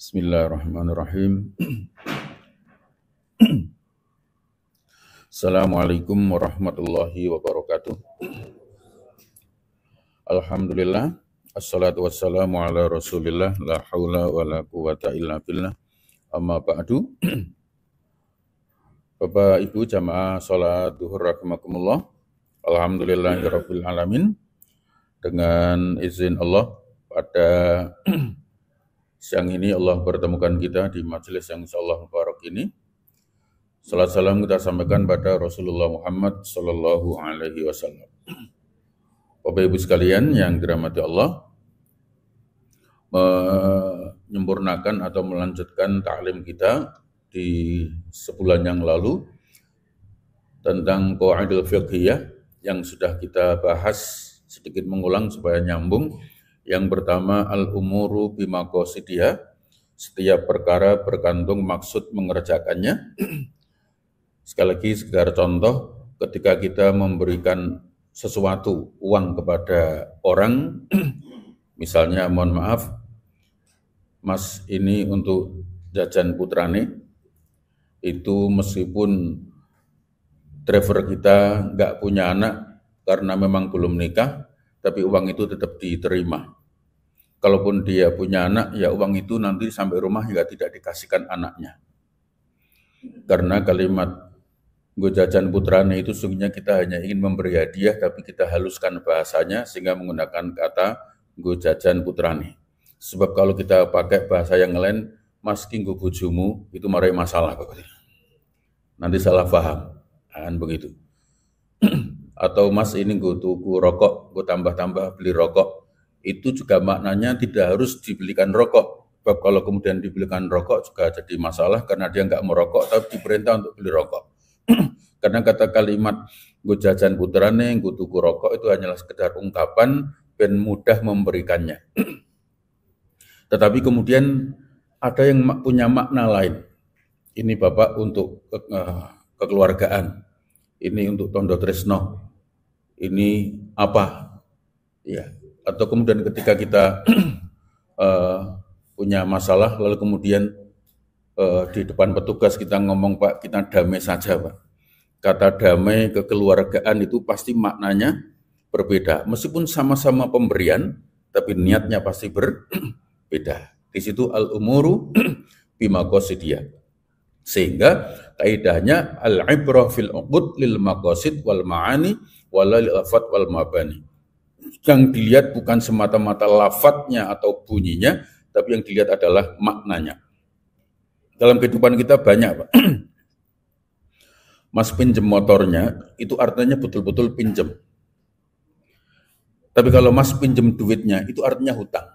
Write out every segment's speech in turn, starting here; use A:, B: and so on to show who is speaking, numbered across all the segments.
A: Bismillahirrahmanirrahim. Assalamualaikum warahmatullahi wabarakatuh. Alhamdulillah, assalatu wassalamu ala rasulillah, la hawla wa la quwata illa billah, amma ba'du. Bapak Ibu jamaah salat duhur rahimakumullah. Alhamdulillahirabbil alamin. Dengan izin Allah pada siang ini Allah pertemukan kita di majelis yang insyaallah mubarak ini. Salat salam kita sampaikan pada Rasulullah Muhammad sallallahu alaihi wasallam. Bapak Ibu sekalian yang dirahmati Allah, menyempurnakan atau melanjutkan ta'lim kita di sebulan yang lalu tentang qawaidul fiqhiyah yang sudah kita bahas, sedikit mengulang supaya nyambung. Yang pertama, al-umuru bimaqasidiha, setiap perkara bergantung maksud mengerjakannya. Sekali lagi sekedar contoh, ketika kita memberikan sesuatu, uang kepada orang, misalnya mohon maaf, Mas ini untuk jajan putrane, itu meskipun driver kita nggak punya anak karena memang belum nikah, tapi uang itu tetap diterima. Kalaupun dia punya anak, ya uang itu nanti sampai rumah juga tidak dikasihkan anaknya. Karena kalimat "nggo jajan putrane" itu sungguhnya kita hanya ingin memberi hadiah, tapi kita haluskan bahasanya sehingga menggunakan kata "nggo jajan putrane". Sebab kalau kita pakai bahasa yang lain, "Mas ki nggo bojomu", itu marai masalah. Nanti salah paham, kan begitu. Atau Mas ini gue tuku rokok, gue tambah-tambah beli rokok, itu juga maknanya tidak harus dibelikan rokok. Sebab kalau kemudian dibelikan rokok juga jadi masalah karena dia nggak merokok tapi diperintah untuk beli rokok. Karena kata kalimat gue jajan putrane, gue tuku rokok itu hanyalah sekedar ungkapan dan mudah memberikannya. Tetapi kemudian ada yang punya makna lain. Ini Bapak untuk kekeluargaan, ini untuk tondo tresno. Ini apa? Ya. Atau kemudian ketika kita punya masalah, lalu kemudian di depan petugas kita ngomong, Pak, kita damai saja, Pak. Kata damai kekeluargaan itu pasti maknanya berbeda. Meskipun sama-sama pemberian, tapi niatnya pasti berbeda. Di situ al-umuru bimaqasidiyah. Sehingga kaidahnya al-ibrah fil uqud lil maqasid wal ma'ani wala lil lafat wal mabani. Yang dilihat bukan semata-mata lafadznya atau bunyinya, tapi yang dilihat adalah maknanya. Dalam kehidupan kita banyak, Pak. Mas pinjem motornya, itu artinya betul-betul pinjem. Tapi kalau Mas pinjem duitnya, itu artinya hutang.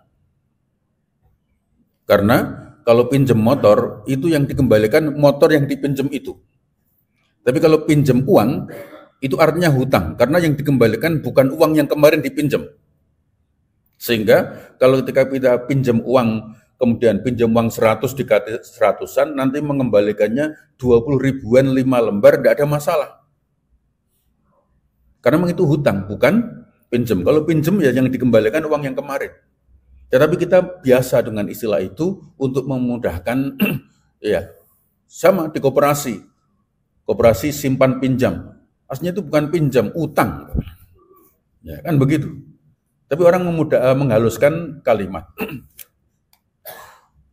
A: Karena kalau pinjem motor, itu yang dikembalikan motor yang dipinjem itu. Tapi kalau pinjem uang, itu artinya hutang. Karena yang dikembalikan bukan uang yang kemarin dipinjem. Sehingga kalau ketika kita pinjem uang, kemudian pinjem uang 100 dikali 100-an, nanti mengembalikannya 20 ribuan 5 lembar, tidak ada masalah. Karena memang itu hutang, bukan pinjem. Kalau pinjem ya yang dikembalikan uang yang kemarin. Tetapi kita biasa dengan istilah itu untuk memudahkan, ya, sama di koperasi. Koperasi simpan pinjam. Aslinya itu bukan pinjam, utang. Ya, kan begitu. Tapi orang menghaluskan kalimat.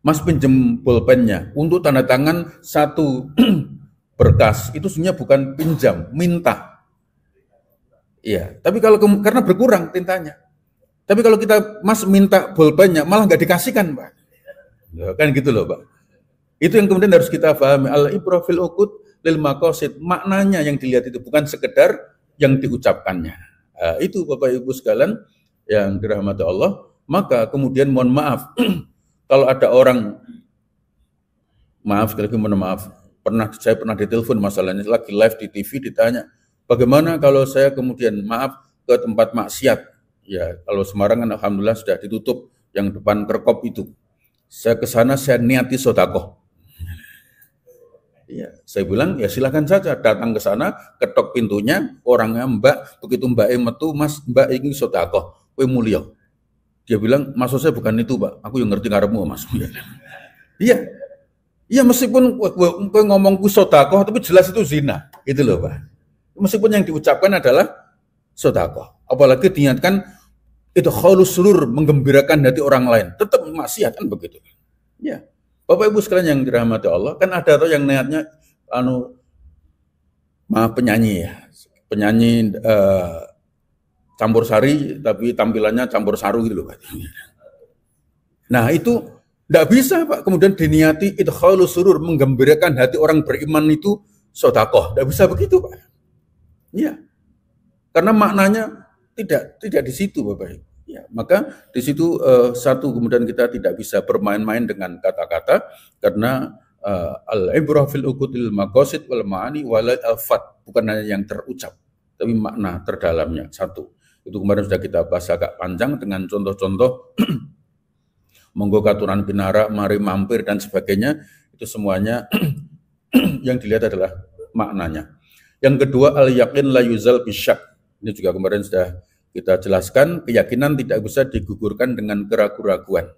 A: Mas pinjam pulpennya untuk tanda tangan satu berkas, itu sebenarnya bukan pinjam, minta. Iya, tapi kalau karena berkurang tintanya. Tapi kalau kita Mas minta pulpennya, malah nggak dikasihkan, Pak. Ya, kan gitu loh, Pak. Itu yang kemudian harus kita pahami. Al-ibrah fil uqud lil maqasid. Maknanya yang dilihat itu bukan sekedar yang diucapkannya. Itu Bapak Ibu sekalian yang dirahmati Allah. Maka kemudian mohon maaf, kalau ada orang, maaf sekali lagi mohon maaf, saya pernah ditelepon masalahnya, lagi live di TV ditanya, bagaimana kalau saya kemudian maaf ke tempat maksiat? Ya, kalau Semarang kan alhamdulillah sudah ditutup yang depan Kerkop itu. Saya ke sana, saya niati sedekah. Ya, saya bilang ya silakan saja datang ke sana, ketok pintunya, orangnya Mbak, begitu Mbak metu, Mas, Mbak ini sedekah, kowe mulia. Dia bilang, maksud saya bukan itu, Pak. Aku yang ngerti karepmu, Mas. Iya, iya meskipun kowe ngomongku sedekah tapi jelas itu zina, itu loh Pak. Meskipun yang diucapkan adalah sedekah, apalagi diingatkan itu khalus surur, menggembirakan hati orang lain, tetap maksiat kan begitu. Ya, Bapak Ibu sekalian yang dirahmati Allah, kan ada tuh yang niatnya maaf penyanyi ya, penyanyi campur sari tapi tampilannya campur saru gitu loh Pak. Nah itu tidak bisa Pak, kemudian diniati itu khalus surur, menggembirakan hati orang beriman itu sedekah, tidak bisa begitu Pak. Iya, karena maknanya tidak di situ Bapak Ibu. Ya, maka di situ satu kemudian kita tidak bisa bermain-main dengan kata-kata karena al-ibrah fil uqudil maqasid wal ma'ani wal alfat, bukan hanya yang terucap tapi makna terdalamnya. Satu. Itu kemarin sudah kita bahas agak panjang dengan contoh-contoh monggo katuran pinara, mari mampir dan sebagainya, itu semuanya yang dilihat adalah maknanya. Yang kedua al-yaqin la yuzal bisyak. Ini juga kemarin sudah kita jelaskan, keyakinan tidak bisa digugurkan dengan keraguan-raguan.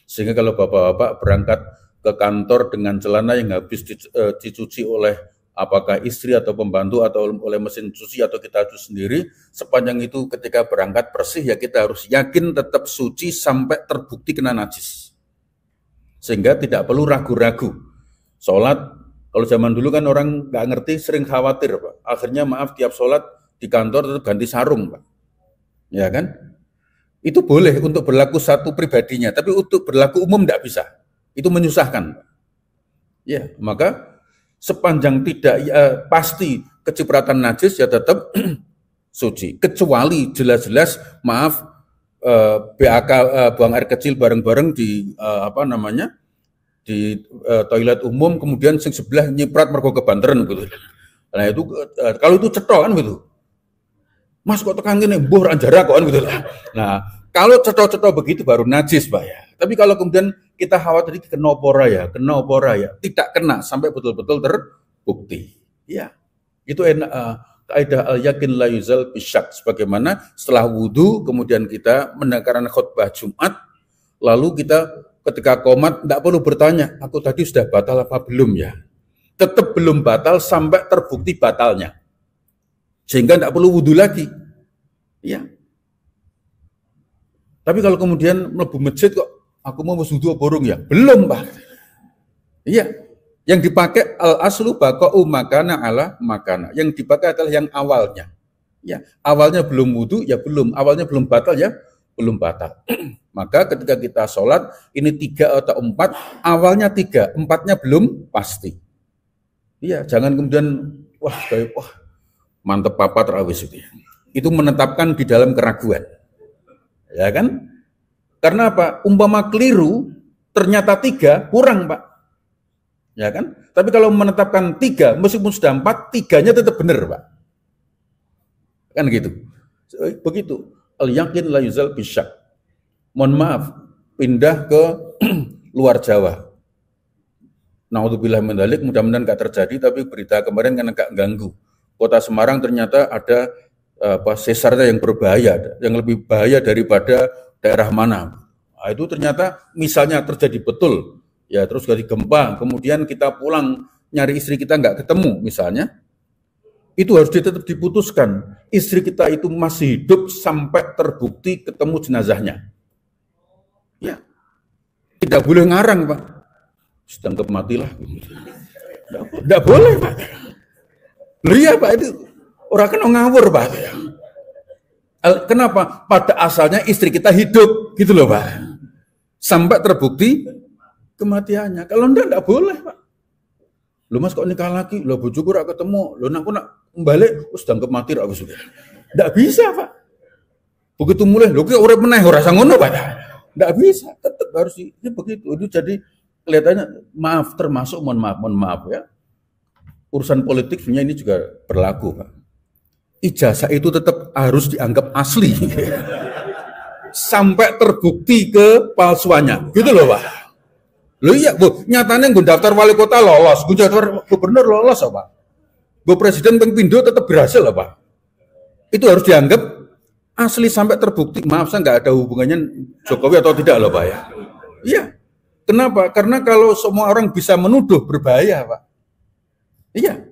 A: Sehingga kalau bapak-bapak berangkat ke kantor dengan celana yang habis dicuci oleh apakah istri atau pembantu atau oleh mesin cuci atau kita cuci sendiri, sepanjang itu ketika berangkat bersih ya kita harus yakin tetap suci sampai terbukti kena najis. Sehingga tidak perlu ragu-ragu. Sholat, kalau zaman dulu kan orang nggak ngerti, sering khawatir Pak. Akhirnya maaf tiap sholat di kantor tetap ganti sarung Pak. Ya kan? Itu boleh untuk berlaku satu pribadinya, tapi untuk berlaku umum tidak bisa. Itu menyusahkan. Ya, maka sepanjang tidak pasti kecipratan najis ya tetap suci. Kecuali jelas-jelas maaf BAK buang air kecil bareng-bareng di di toilet umum, kemudian sing sebelah nyiprat mergo kebanteran gitu. Nah itu kalau itu cetok kan gitu. Mas kok tekan gini, mbuh anjara kok kan gitu lah. Nah, kalau cetok-cetok begitu baru najis Pak ya. Tapi kalau kemudian kita khawatir kena opora ya, tidak kena sampai betul-betul terbukti. Ya, itu kaidah al-yakin la yuzal bisyak. Sebagaimana setelah wudhu, kemudian kita mendengarkan khutbah Jumat, lalu kita ketika qomat tidak perlu bertanya, aku tadi sudah batal apa belum ya. Tetap belum batal sampai terbukti batalnya. Sehingga tidak perlu wudhu lagi. Ya. Tapi kalau kemudian mlebu masjid kok aku mau wudhu borong ya? Belum, Pak. Iya. Yang dipakai al-aslu baqa'u makana ala makana. Yang dipakai adalah yang awalnya. Ya, awalnya belum wudhu ya belum, awalnya belum batal ya belum batal. Maka ketika kita sholat ini 3 atau 4, awalnya 3, 4-nya belum pasti. Iya, jangan kemudian wah mantep papa terawis itu. Itu menetapkan di dalam keraguan. Ya kan? Karena apa? Umpama keliru, ternyata 3, kurang Pak. Ya kan? Tapi kalau menetapkan 3, meskipun sudah 4, 3-nya tetap benar Pak. Kan gitu. Begitu. Al-yakin la yuzal bisyak. Mohon maaf, pindah ke luar Jawa. Naudzubillah min dzalik, mudah-mudahan nggak terjadi, tapi berita kemarin kan agak ganggu. Kota Semarang ternyata ada sesarnya yang berbahaya, yang lebih bahaya daripada daerah mana. Nah, itu ternyata misalnya terjadi betul, ya terus jadi gempa, kemudian kita pulang nyari istri kita nggak ketemu misalnya, itu harus tetap diputuskan. Istri kita itu masih hidup sampai terbukti ketemu jenazahnya. Ya, tidak boleh ngarang Pak. Setangkep matilah. Tidak boleh Pak. Loh iya Pak, itu orang kena ngawur Pak. Kenapa? Pada asalnya istri kita hidup, gitu loh Pak. Sampai terbukti kematiannya. Kalau enggak boleh Pak. Loh Mas kok nikah lagi? Loh bojoku ora ketemu. Loh aku nak balik, sedang mati rak sudah. Enggak bisa Pak. Begitu mulai, loh ki urip meneh ora sangono Pak. Enggak bisa, tetap harus ini begitu. Itu jadi kelihatannya maaf termasuk mohon maaf ya. Urusan politik sebenarnya ini juga berlaku, Pak. Ijazah itu tetap harus dianggap asli. Sampai terbukti kepalsuannya. Gitu loh, Pak. Loh iya, Bu, nyatanya gue daftar wali kota lolos, gue daftar gubernur lolos, Pak. Gue presiden pengpindo tetap berhasil, Pak. Itu harus dianggap asli sampai terbukti. Maaf, saya nggak ada hubungannya Jokowi atau tidak loh, Pak ya. Iya. Kenapa? Karena kalau semua orang bisa menuduh berbahaya, Pak. Iya.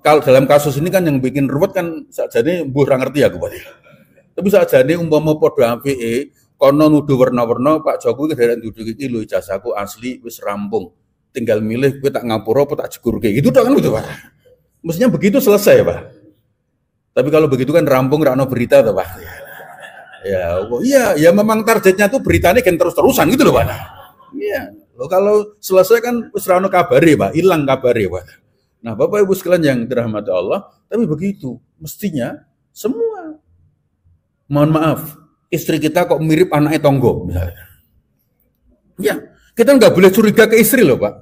A: Kalau dalam kasus ini kan yang bikin ruwet kan sajane mbuh ora ngerti aku, Pak. Tapi sajane umpama padha apike kono nuduh warna-warna Pak Jokowi derek nuduh iki lho ijazahku asli wis rampung. Tinggal milih kowe tak ngapura apa tak jegurke. Gitu kan gitu, Pak. Mestinya begitu selesai, Pak. Tapi kalau begitu kan rampung ra ono berita toh, Pak. Ya memang targetnya tuh beritanya kan terus-terusan gitu loh, Pak. Iya. Loh kalau selesai kan wis ra ono kabare, Pak. Hilang kabare, Pak. Nah, Bapak Ibu sekalian yang dirahmati Allah, tapi begitu. Mestinya semua. Mohon maaf, istri kita kok mirip anaknya tonggo misalnya. Ya, kita nggak boleh curiga ke istri loh, Pak.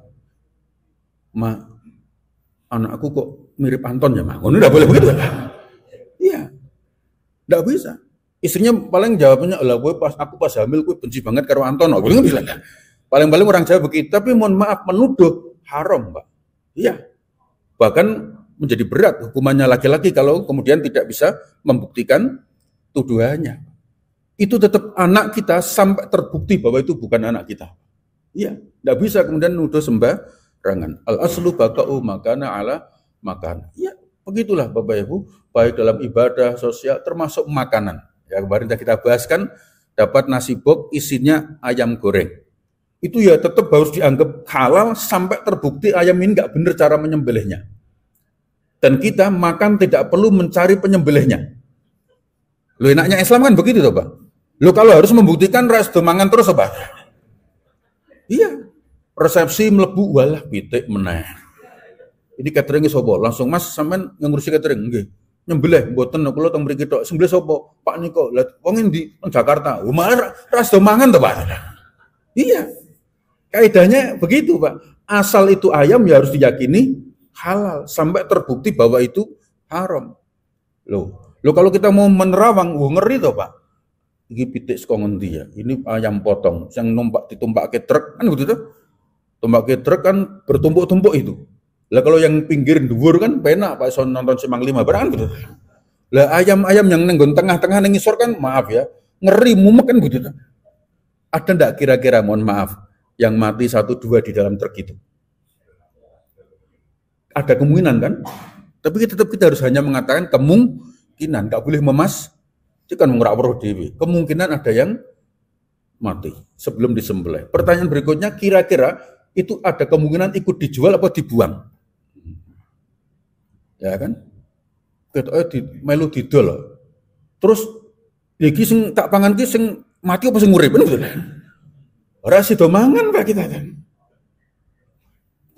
A: Anakku kok mirip Anton ya, Ma? Ini nggak boleh begitu, Pak. Iya, nggak bisa. Istrinya paling jawabnya, lah gue aku pas hamil gue benci banget karo Anton. Gue nggak bilang. Paling-paling orang jawab begitu, tapi mohon maaf menuduh haram, Pak. Iya, bahkan menjadi berat hukumannya laki-laki kalau kemudian tidak bisa membuktikan tuduhannya. Itu tetap anak kita sampai terbukti bahwa itu bukan anak kita. Iya, tidak bisa kemudian nuduh sembarangan. Al-aslu baka'u makana ala makan. Iya, begitulah Bapak Ibu, baik dalam ibadah sosial termasuk makanan. Ya kemarin kita bahaskan dapat nasi box isinya ayam goreng. Itu ya tetap harus dianggap halal sampai terbukti ayam ini nggak benar cara menyembelihnya. Dan kita makan tidak perlu mencari penyembelihnya. Loh enaknya Islam kan begitu toh, Pak. Loh kalau harus membuktikan ras domangan terus apa? Iya. Resepsi melebu walah pitik meneh. Ini catering sapa? Langsung Mas sampean ngurusi catering nggih. Nyembelih mboten kula teng mriki tok. Sembelih sapa? Pak Niko. Lah wong endi? Nang Jakarta. Oh malah ras domangan toh, Pak. Iya. Kaidahnya begitu, Pak. Asal itu ayam ya harus diyakini halal sampai terbukti bahwa itu haram. Loh kalau kita mau menerawang, ngeri toh, Pak. Iki pitik saka ngendi ya? Ini ayam potong, yang ditumpak ke truk kan begitu. Tumpak ke truk kan bertumpuk-tumpuk itu. Lah kalau yang pinggir dhuwur kan penak Pak iso nonton Semang 5 barang kan gitu. Lah ayam-ayam yang nenggon tengah-tengah ning ngisor kan maaf ya, ngeri mumek kan begitu. Ada ndak kira-kira mohon maaf yang mati 1-2 di dalam truk itu? Ada kemungkinan kan? Tapi tetap kita harus hanya mengatakan kemungkinan, nggak boleh itu kan ngrawuh dewi. Kemungkinan ada yang mati sebelum disembelih. Pertanyaan berikutnya, kira-kira itu ada kemungkinan ikut dijual apa dibuang? Ya kan? Melu didol. Terus iki sing tak pangan ki sing mati apa sing urip? Ora sida mangan Pak kita kan.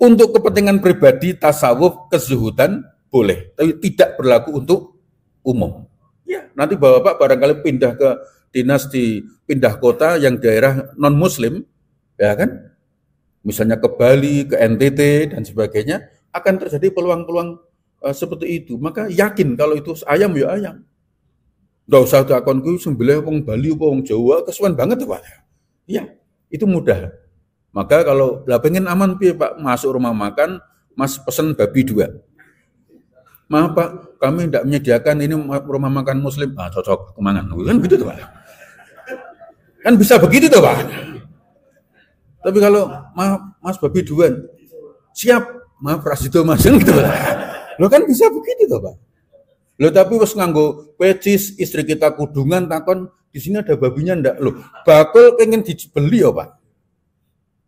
A: Untuk kepentingan pribadi, tasawuf, kezuhudan boleh, tapi tidak berlaku untuk umum. Ya, nanti Bapak barangkali pindah ke dinas pindah kota yang daerah non-muslim, ya kan? Misalnya ke Bali, ke NTT dan sebagainya, akan terjadi peluang-peluang seperti itu. Maka yakin kalau itu ayam ya ayam. Nggak usah takon ku sembelih wong Bali apa wong Jawa, kesuwen banget Pak. Iya, itu mudah. Maka kalau pengen aman piye Pak, masuk rumah makan, Mas pesen babi 2. Maaf Pak, kami tidak menyediakan ini rumah makan muslim. Cocok kemangan. Kan begitu tuh Pak. Kan bisa begitu tuh Pak. Tapi kalau maaf Mas babi 2, siap. Maaf Prasito Mas gitu Pak. Lo kan bisa begitu tuh Pak. Lo tapi wis nganggo pecis, istri kita kudungan takon di sini ada babinya ndak? Lo bakul pengen dibeli ya Pak.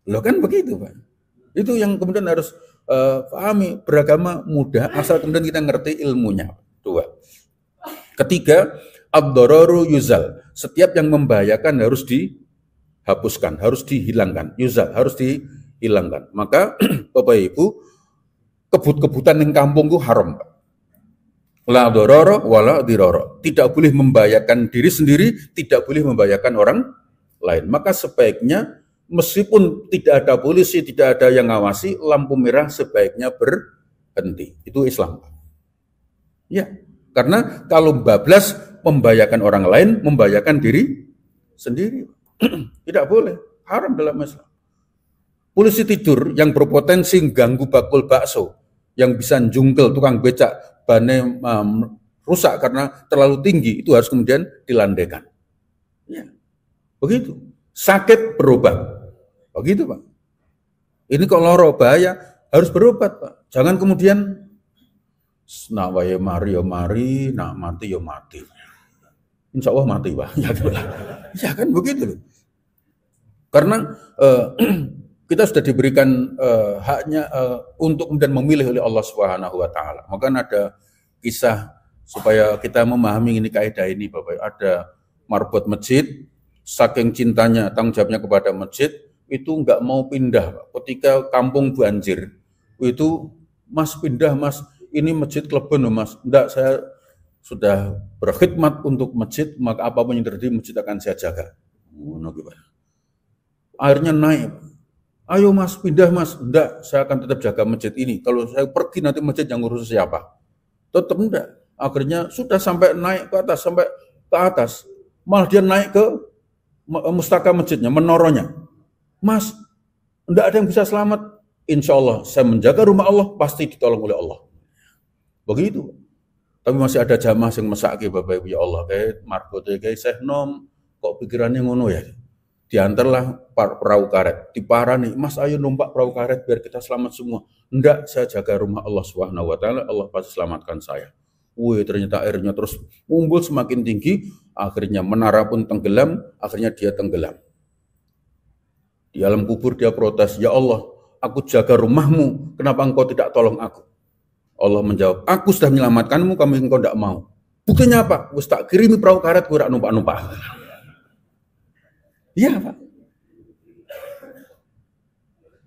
A: Lo kan begitu Pak. Itu yang kemudian harus pahami, beragama mudah asal kemudian kita ngerti ilmunya. 2. Ketiga, ad-dararu yuzal. Setiap yang membahayakan harus dihapuskan, harus dihilangkan. Yuzal harus dihilangkan. Maka Bapak Ibu, kebut-kebutan yang kampung itu haram. La dororo wala diroro. Tidak boleh membahayakan diri sendiri, tidak boleh membahayakan orang lain. Maka sebaiknya meskipun tidak ada polisi, tidak ada yang ngawasi, lampu merah sebaiknya berhenti. Itu Islam. Ya, karena kalau bablas membahayakan orang lain, membahayakan diri sendiri. Tidak boleh, haram dalam Islam. Polisi tidur yang berpotensi ganggu bakul bakso, yang bisa jungkel tukang becak, bannya rusak karena terlalu tinggi, itu harus kemudian dilandaikan. Ya, begitu. sakit berobat. Begitu Pak. Ini kalau loro bahaya harus berobat Pak. Jangan kemudian nak wae mari yo mari, nak mati yo mati. Insya Allah mati Pak. Ya kan begitu loh. Karena kita sudah diberikan haknya untuk kemudian memilih oleh Allah Subhanahu wa taala. Maka ada kisah supaya kita memahami ini kaidah ini Bapak. Ada marbot masjid, saking cintanya tanggung jawabnya kepada masjid, itu enggak mau pindah ketika kampung banjir. Itu Mas pindah Mas, ini masjid kleben Mas. Enggak, saya sudah berkhidmat untuk masjid, maka apapun yang terjadi masjid akan saya jaga. Akhirnya naik. Ayo Mas, pindah Mas. Enggak, saya akan tetap jaga masjid ini. Kalau saya pergi nanti masjid yang ngurus siapa? Tetap enggak. Akhirnya sudah sampai naik ke atas, sampai ke atas. Malah dia naik ke mustaka masjidnya, menoronya. Mas, enggak ada yang bisa selamat. Insya Allah, saya menjaga rumah Allah, pasti ditolong oleh Allah. Begitu. Tapi masih ada jamaah yang mesake Bapak Ibu, ya Allah, kayak marbote kayak Syekh Nom, kok pikirannya ngono ya? Diantarlah perahu karet, diparani, Mas ayo numpak perahu karet biar kita selamat semua. Enggak, saya jaga rumah Allah Subhanahu wa taala, Allah pasti selamatkan saya. Wih, ternyata airnya terus mumbul semakin tinggi, akhirnya menara pun tenggelam, akhirnya dia tenggelam. Di alam kubur dia protes, ya Allah, aku jaga rumahmu, kenapa engkau tidak tolong aku? Allah menjawab, aku sudah menyelamatkanmu, kamu engkau tidak mau. Buktinya apa? Wis tak kirimi perahu karet, gue numpak-numpak. Iya Pak.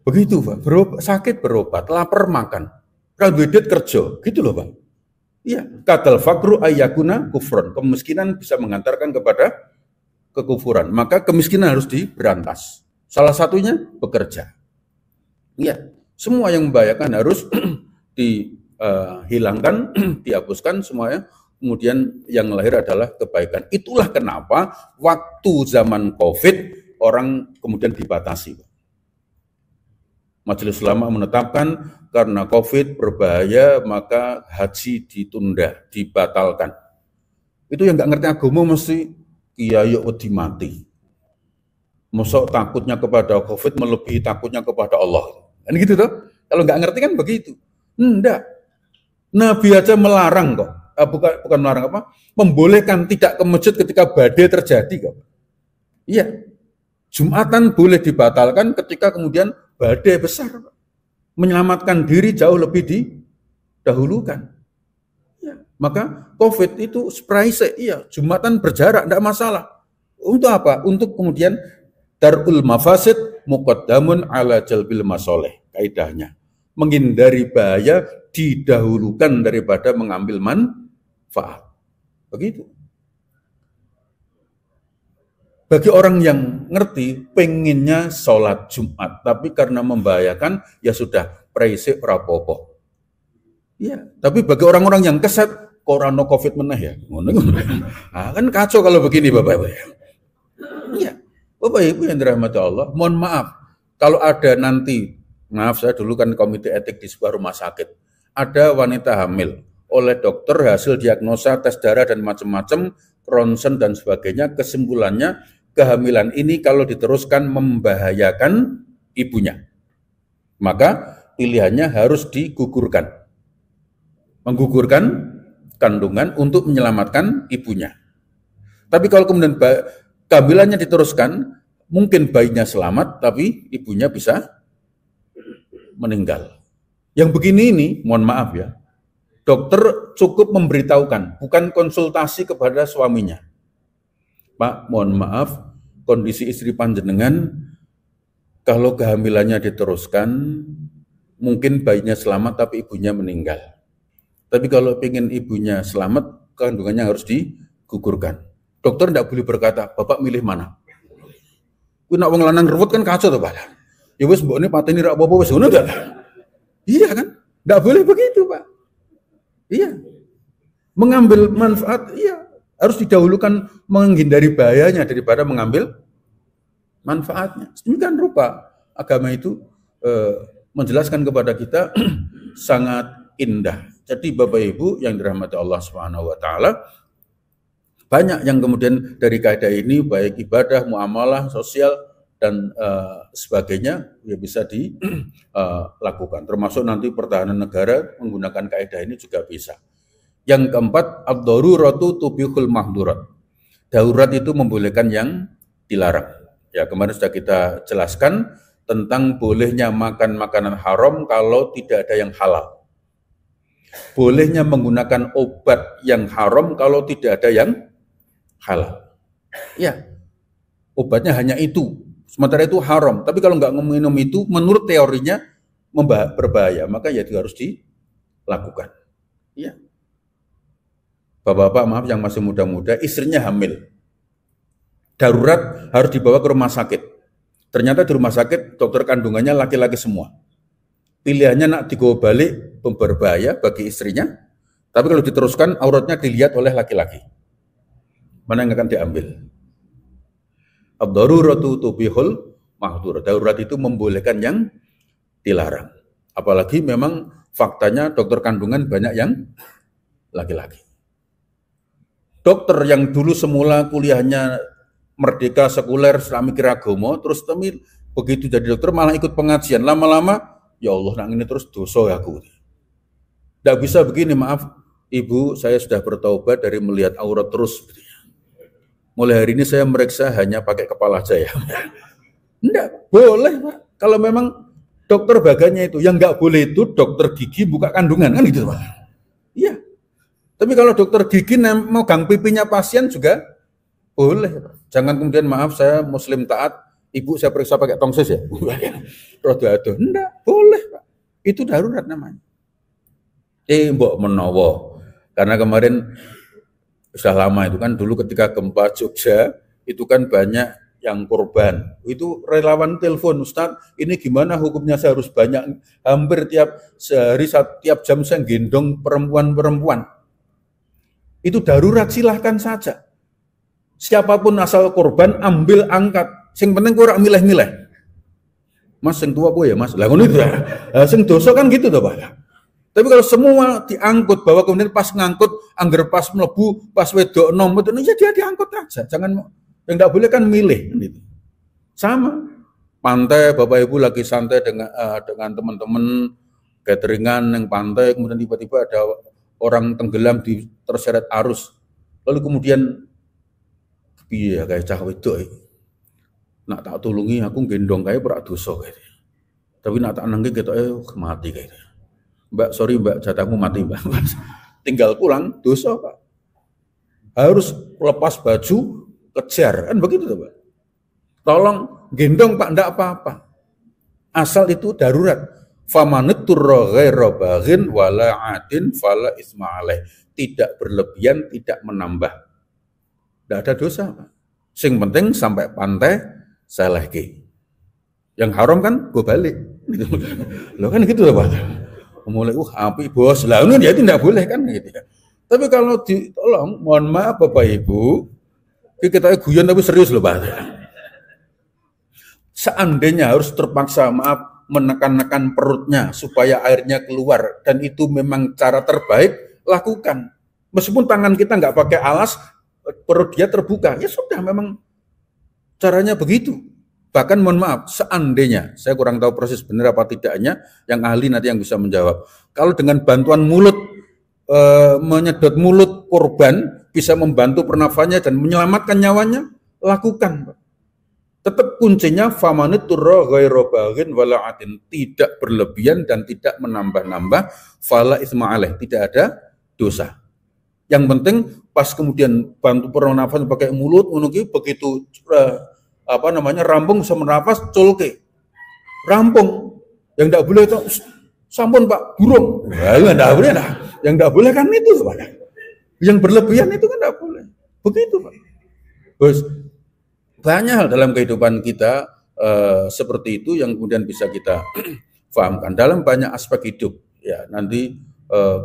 A: Begitu Pak, sakit berobat, lapar makan, kalbedet kerja, gitu loh Pak. Iya, kadal fakru ayyakuna kufron. Kemiskinan bisa mengantarkan kepada kekufuran. Maka kemiskinan harus diberantas. Salah satunya bekerja. Iya, semua yang membahayakan harus dihilangkan, dihapuskan semuanya. Kemudian yang lahir adalah kebaikan. Itulah kenapa waktu zaman COVID orang kemudian dibatasi. Majelis Ulama menetapkan karena COVID berbahaya maka haji ditunda, dibatalkan. Itu yang nggak ngerti agama mesti kiai wedi mati. Mosok takutnya kepada COVID melebihi takutnya kepada Allah. Kan gitu toh? Kalau nggak ngerti kan begitu. Enggak. Nabi aja melarang kok. Bukan melarang apa? Membolehkan tidak ke masjid ketika badai terjadi kok. Iya. Jumatan boleh dibatalkan ketika kemudian badai besar. Menyelamatkan diri jauh lebih didahulukan. Ya. Maka COVID itu spraise, iya. Jumatan berjarak, tidak masalah. Untuk apa? Untuk kemudian darul mafasid muqaddamun ala jalbil masoleh. Kaidahnya. Menghindari bahaya didahulukan daripada mengambil manfaat. Begitu. Bagi orang yang ngerti, pengennya sholat Jumat, tapi karena membahayakan, ya sudah, praise rapopo. Ya, tapi bagi orang-orang yang keset, korano COVID meneh ya. Nah, kan kacau kalau begini Bapak-Ibu. Iya, Bapak-Ibu yang dirahmati Allah, mohon maaf, kalau ada nanti, maaf saya dulu kan komite etik di sebuah rumah sakit, ada wanita hamil, oleh dokter hasil diagnosa, tes darah dan macam-macam, ronsen dan sebagainya, kesimpulannya, kehamilan ini kalau diteruskan membahayakan ibunya. Maka pilihannya harus digugurkan. Menggugurkan kandungan untuk menyelamatkan ibunya. Tapi kalau kemudian kehamilannya diteruskan, mungkin bayinya selamat, tapi ibunya bisa meninggal. Yang begini ini, mohon maaf ya, dokter cukup memberitahukan, bukan konsultasi kepada suaminya. Pak, mohon maaf, kondisi istri panjenengan, kalau kehamilannya diteruskan, mungkin bayinya selamat tapi ibunya meninggal. Tapi kalau ingin ibunya selamat, kandungannya harus digugurkan. Dokter tidak boleh berkata, Bapak milih mana? Kuwi nek wong lanang ruwet kan kacau to, Pak. Ya wis mbokne pateni ra apa-apa wis ngono ta. Iya kan? Tidak boleh begitu, Pak. Iya. Mengambil manfaat, iya. Harus didahulukan menghindari bahayanya daripada mengambil manfaatnya. Sedemikian rupa agama itu menjelaskan kepada kita sangat indah. Jadi Bapak Ibu yang dirahmati Allah Subhanahu wa taala, banyak yang kemudian dari kaidah ini baik ibadah, muamalah, sosial dan sebagainya ya bisa dilakukan. Termasuk nanti pertahanan negara menggunakan kaidah ini juga bisa. Yang keempat, ad-daruratu tubihul mahdurat. Darurat itu membolehkan yang dilarang. Ya, kemarin sudah kita jelaskan tentang bolehnya makan makanan haram kalau tidak ada yang halal. Bolehnya menggunakan obat yang haram kalau tidak ada yang halal. Ya, obatnya hanya itu. Sementara itu haram. Tapi kalau nggak minum itu, menurut teorinya berbahaya. Maka ya itu harus dilakukan. Ya. Bapak-bapak maaf yang masih muda-muda, istrinya hamil. Darurat harus dibawa ke rumah sakit. Ternyata di rumah sakit dokter kandungannya laki-laki semua. Pilihannya nak dibawa balik berbahaya bagi istrinya. Tapi kalau diteruskan auratnya dilihat oleh laki-laki. Mana yang akan diambil? Ad-daruratu tubihul mahdur. Darurat itu membolehkan yang dilarang. Apalagi memang faktanya dokter kandungan banyak yang laki-laki. Dokter yang dulu semula kuliahnya merdeka sekuler Islami agama, terus begitu jadi dokter malah ikut pengajian. Lama-lama, ya Allah, nang ini terus dosa aku. Tidak bisa begini, maaf ibu, saya sudah bertaubat dari melihat aurat terus. Mulai hari ini saya meriksa hanya pakai kepala saya. Enggak, boleh Pak. Kalau memang dokter baganya itu, yang enggak boleh itu dokter gigi buka kandungan, kan gitu Pak. Iya. Tapi kalau dokter gigi mau gang pipinya pasien juga boleh Pak. Jangan kemudian maaf saya muslim taat, ibu saya periksa pakai tongsis ya. Rodo-ado. Enggak, boleh Pak. Itu darurat namanya. Mbok menawa. Karena kemarin sudah lama itu kan dulu ketika gempa Jogja itu kan banyak yang korban. Itu relawan telepon, Ustadz, ini gimana hukumnya saya harus banyak, hampir tiap sehari tiap jam saya gendong perempuan-perempuan. Itu darurat, silahkan saja. Siapapun asal korban ambil angkat. Sing penting kurang milih-milih. Mas sing tua gue ya Mas. Lah ngono itu ya. Sing dosa kan gitu toh Pak. Tapi kalau semua diangkut, bahwa kemudian pas ngangkut, angger pas melebu, pas wedok nom, itu ya dia diangkut aja. Jangan, yang tidak boleh kan milih. Gitu. Sama, pantai, Bapak Ibu lagi santai dengan teman-teman, cateringan yang pantai, kemudian tiba-tiba ada orang tenggelam terseret arus. Lalu kemudian, iya kayak cah wedok, nak tak tulungi aku gendong kayak berat dosa kayak. Tapi nak tak nanggi kita mati kayak. Mbak, sorry Mbak, jatahmu mati Mbak. Tinggal pulang, dosa Pak. Harus lepas baju, kejar. Kan begitu Pak. Tolong gendong Pak, enggak apa-apa. Asal itu darurat. Famanitturra ghaira baghin wala adin fala isma alaih. Tidak berlebihan, tidak menambah. Enggak ada dosa Pak. Sing penting sampai pantai, saya lagi. Yang haram kan, gue balik. Loh kan gitu Pak. Mulai api bos lah ini dia tidak boleh kan gitu ya. Tapi kalau tolong mohon maaf Bapak Ibu, kita guyon tapi serius loh Pak. Seandainya harus terpaksa maaf menekan-nekan perutnya supaya airnya keluar dan itu memang cara terbaik, lakukan. Meskipun tangan kita nggak pakai alas, perut dia terbuka, ya sudah memang caranya begitu. Bahkan mohon maaf, seandainya, saya kurang tahu proses benar apa tidaknya, yang ahli nanti yang bisa menjawab. Kalau dengan bantuan mulut, menyedot mulut korban, bisa membantu pernafasannya dan menyelamatkan nyawanya, lakukan. Tetap kuncinya, famanitturra ghaira baghin wala adin. Tidak berlebihan dan tidak menambah-nambah, fala isma alaih. Tidak ada dosa. Yang penting, pas kemudian bantu pernafasan pakai mulut, begitu rampung bisa menafas, colke. Rampung. Yang tidak boleh itu, sampun Pak, burung. Yang tidak boleh, yang tidak boleh kan itu Pak. Yang berlebihan itu kan tidak boleh. Begitu Pak. Terus, banyak hal dalam kehidupan kita seperti itu yang kemudian bisa kita fahamkan. Dalam banyak aspek hidup. Ya, nanti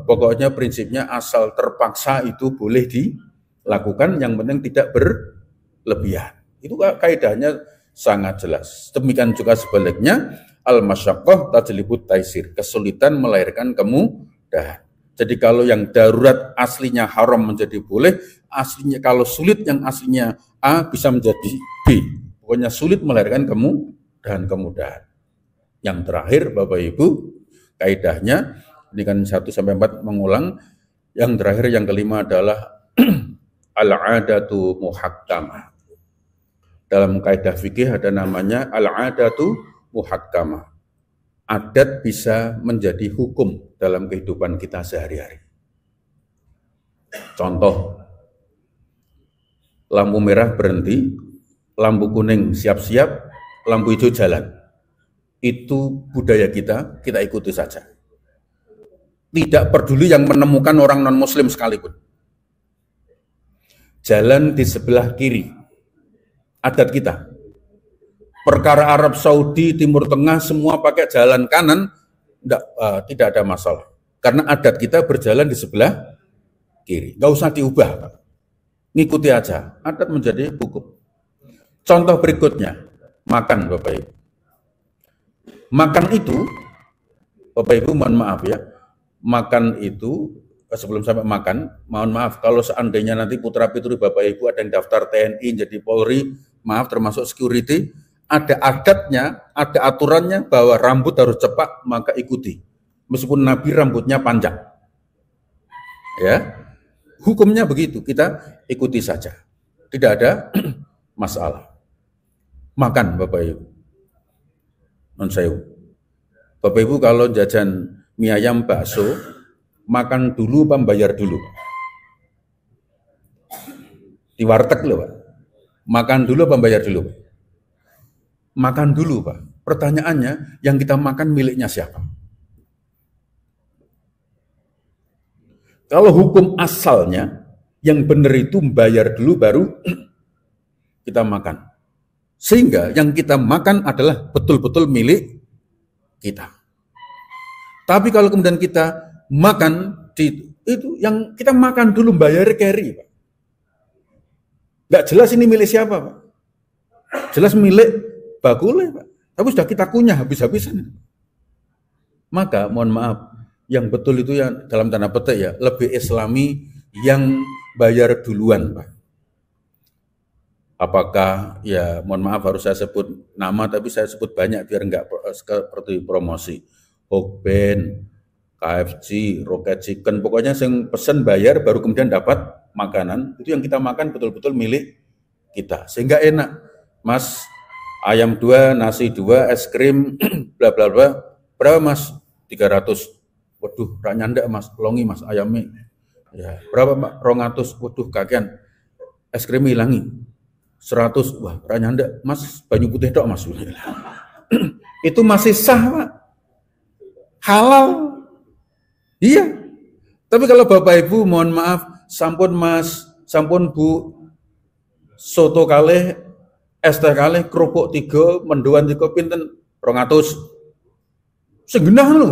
A: pokoknya prinsipnya asal terpaksa itu boleh dilakukan, yang penting tidak berlebihan. Itu kaidahnya sangat jelas. Demikian juga sebaliknya, al-masyaqqah tajlibut taisir. Kesulitan melahirkan kemudahan. Jadi kalau yang darurat aslinya haram menjadi boleh, aslinya kalau sulit yang aslinya A bisa menjadi B. Pokoknya sulit melahirkan kemudahan. Yang terakhir Bapak Ibu, kaidahnya ini kan 1-4 mengulang. Yang terakhir yang kelima adalah al-'adatu muhakkamah. Dalam kaidah fikih ada namanya al-'adatu muhakkamah. Adat bisa menjadi hukum dalam kehidupan kita sehari-hari. Contoh, lampu merah berhenti, lampu kuning siap-siap, lampu hijau jalan. Itu budaya kita ikuti saja. Tidak peduli yang menemukan orang non-muslim sekalipun. Jalan di sebelah kiri, adat kita. Perkara Arab Saudi, Timur Tengah, semua pakai jalan kanan, tidak ada masalah. Karena adat kita berjalan di sebelah kiri. Nggak usah diubah, Pak. Ngikuti aja, adat menjadi hukum. Contoh berikutnya, makan Bapak Ibu. Makan itu, Bapak Ibu mohon maaf ya, makan itu, sebelum sampai makan, mohon maaf, kalau seandainya nanti putra-putri Bapak Ibu ada yang daftar TNI, jadi Polri, maaf termasuk security, ada adatnya, ada aturannya bahwa rambut harus cepat, maka ikuti. Meskipun Nabi rambutnya panjang. Ya, hukumnya begitu, kita ikuti saja. Tidak ada masalah. Makan Bapak Ibu. Non sewu. Bapak Ibu kalau jajan mie ayam bakso, makan dulu apa bayar dulu? Di warteg loh Pak. Makan dulu apa bayar dulu? Makan dulu Pak. Pertanyaannya, yang kita makan miliknya siapa? Kalau hukum asalnya, yang benar itu bayar dulu baru kita makan. Sehingga yang kita makan adalah betul-betul milik kita. Tapi kalau kemudian kita makan, itu yang kita makan dulu bayar carry Pak. Nggak jelas ini milik siapa Pak. Jelas milik bakule Pak. Tapi sudah kita kunyah habis-habisan. Maka mohon maaf, yang betul itu yang dalam tanda petik ya, lebih islami yang bayar duluan Pak. Apakah ya mohon maaf harus saya sebut nama, tapi saya sebut banyak biar enggak seperti promosi. Hokben, KFC, Rocket Chicken, pokoknya yang pesen bayar baru kemudian dapat makanan, itu yang kita makan betul-betul milik kita. Sehingga enak. Mas, ayam 2, nasi 2, es krim, bla bla bla. Berapa Mas? 300. Waduh, rak nyandak Mas, longi Mas ayamnya. Ya, berapa Pak? 200. Waduh, kakean. Es krim hilangi. 100. Wah, rak nyandak Mas, banyu putih tok Mas. Itu masih sah Pak. Halal. Iya. Tapi kalau Bapak Ibu mohon maaf, sampun Mas, sampun Bu, soto kalih, es teh kalih, kerupuk 3, mendoan 3 pinten 200. Segenah lho.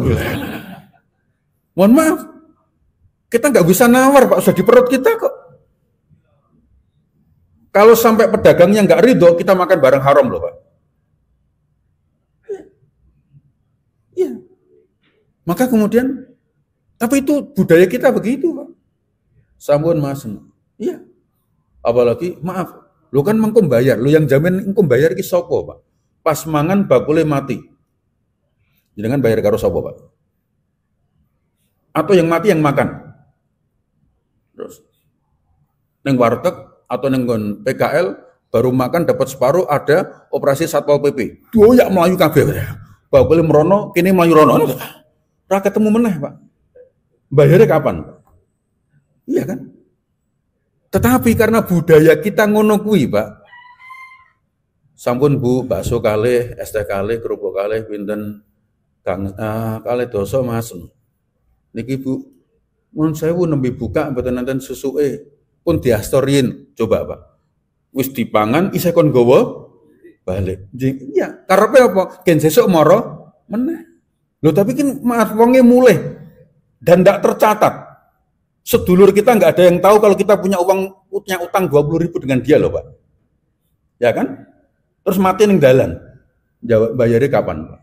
A: Mohon maaf, kita nggak bisa nawar Pak, sudah di perut kita kok. Kalau sampai pedagangnya nggak ridho, kita makan barang haram loh Pak. Iya. Maka kemudian, tapi itu budaya kita begitu Pak. Sampun Mas. Iya. Apalagi, maaf, lu kan mengkum bayar, lu yang jamin mengkum bayar ki sopo Pak. Pas mangan bakule mati. Jangan bayar karo sopo Pak. Atau yang mati yang makan. Terus neng warteg atau neng PKL baru makan dapat separuh, ada operasi Satpol PP. Doyak melayu kabeh. Bakule merono, kini melayu rono. Ra ketemu meneh, Pak. Bayarnya kapan? Iya kan? Tetapi karena budaya kita ngono kuwi, Pak. Sampun Bu, bakso kalih, es teh kalih, kerupuk kalih pinten kalih dosa Mas. Niki Bu, mun sewu nembe buka mboten nonton susuke pun diastorin. Coba Pak. Wis dipangan isih kon nggawa balik. Iya, karepe apa? Gen sesuk mara meneh. Lho tapi kan maaf wonge mulih dan ndak tercatat. Sedulur kita nggak ada yang tahu kalau kita punya utang 20.000 dengan dia loh Pak. Ya kan? Terus mati ning dalan. Jawab bayarnya kapan Pak?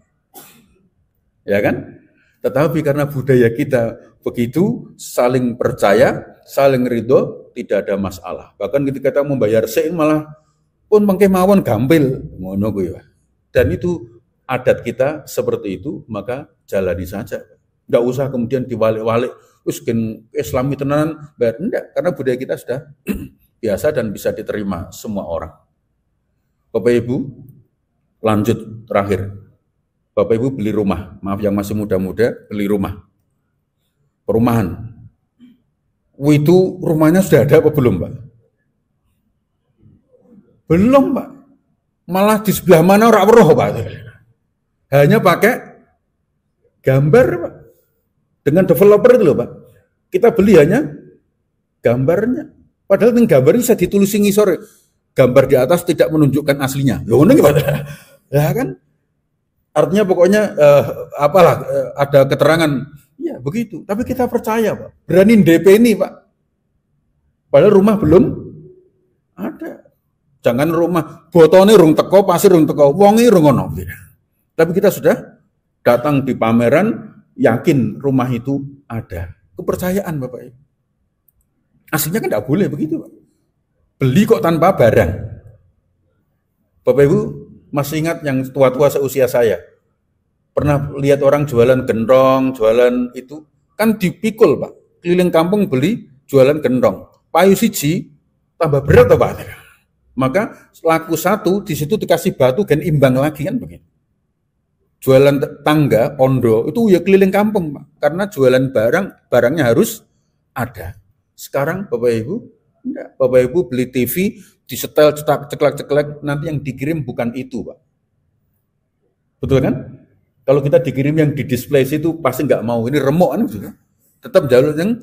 A: Ya kan? Tetapi karena budaya kita begitu, saling percaya, saling ridho, tidak ada masalah. Bahkan ketika kita membayar sein malah pun mengke mawon gampil ngono kuwi. Dan itu adat kita seperti itu, maka jalani saja. Enggak usah kemudian diwalik-walik, wis gen Islami tenanan, enggak, karena budaya kita sudah biasa dan bisa diterima semua orang. Bapak Ibu, lanjut terakhir. Bapak Ibu beli rumah, maaf yang masih muda-muda, beli rumah. Perumahan. Itu rumahnya sudah ada apa belum, Pak? Belum, Pak. Malah di sebelah mana ora weruh, Pak. Hanya pakai gambar, Pak. Dengan developer itu loh, Pak. Kita beli hanya gambarnya. Padahal dengan gambar ini bisa ditulisin ngisor. Gambar di atas tidak menunjukkan aslinya. Loh, ini gimana? Ya kan? Artinya pokoknya ada keterangan. Ya begitu. Tapi kita percaya, Pak. Berani DP ini, Pak. Padahal rumah belum ada. Jangan rumah botone rung teko, pasir rung teko, wonge rung ono. Tapi kita sudah datang di pameran, yakin rumah itu ada. Kepercayaan, Bapak Ibu. Aslinya kan tidak boleh begitu, Pak. Beli kok tanpa barang. Bapak Ibu masih ingat yang tua-tua seusia saya? Pernah lihat orang jualan gendong, jualan itu kan dipikul, Pak. Keliling kampung beli jualan gendong. Payu siji tambah berat, Pak. Maka laku satu di situ dikasih batu dan imbang lagi kan begitu. Jualan tangga, ondo itu ya keliling kampung, Pak. Karena jualan barangnya harus ada. Sekarang Bapak Ibu enggak. Bapak Ibu beli TV, disetel ceklek-ceklek, nanti yang dikirim bukan itu, Pak. Betul kan? Kalau kita dikirim yang di display situ pasti nggak mau. Ini remuk kan juga. Tetap jalur yang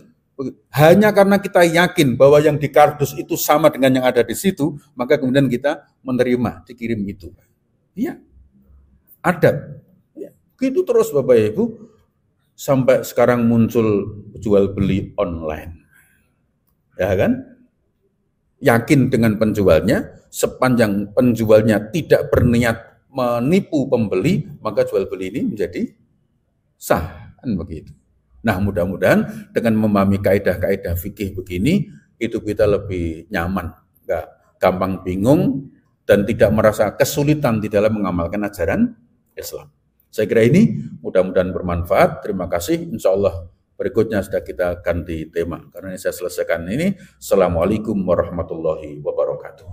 A: hanya karena kita yakin bahwa yang di kardus itu sama dengan yang ada di situ, maka kemudian kita menerima dikirim itu. Iya. Adat. Ya. Gitu terus Bapak Ibu sampai sekarang muncul jual beli online. Ya kan? Yakin dengan penjualnya, sepanjang penjualnya tidak berniat menipu pembeli, maka jual beli ini menjadi sah, kan begitu. Nah, mudah-mudahan dengan memahami kaidah-kaidah fikih begini, hidup kita lebih nyaman, enggak gampang bingung dan tidak merasa kesulitan di dalam mengamalkan ajaran Islam. Saya kira ini mudah-mudahan bermanfaat. Terima kasih. Insya Allah berikutnya sudah kita ganti tema. Karena ini saya selesaikan ini. Assalamualaikum warahmatullahi wabarakatuh.